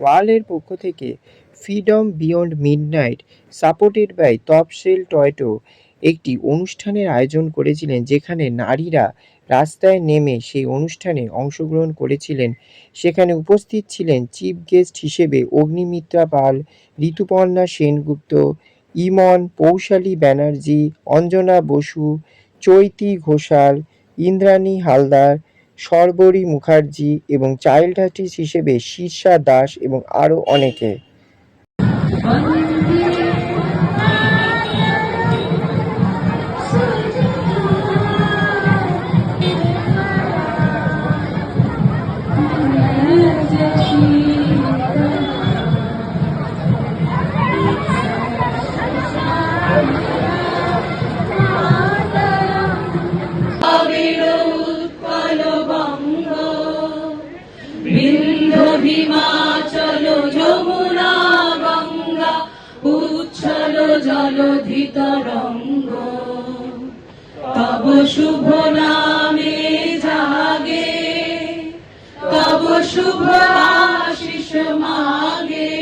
ওয়ালের পক্ষ থেকে freedom beyond midnight supported by তপসেল টয়টো একটি অনুষ্ঠানের আয়োজন করেছিলেন, যেখানে নারীরা রাস্তায় নেমে সেই অনুষ্ঠানে অংশগ্রহণ করেছিলেন। সেখানে উপস্থিত ছিলেন চিফ গেস্ট হিসেবে অগ্নিমিত্রা পাল, ঋতুপর্ণা সেনগুপ্ত, ইমন, পৌশালী ব্যানার্জি, অঞ্জনা বসু, চৈতী ঘোষাল, ইন্দ্রাণী হালদার, শর্বরী মুখার্জি এবং চাইল্ড আর্টিস্ট হিসেবে শীর্ষা দাস এবং আরও অনেকে। হিমাচল যমুনা গঙ্গা উচ্ছল জলধি তরঙ্গ, তব শুভ নামে জাগে, তব শুভ আশিস মাগে।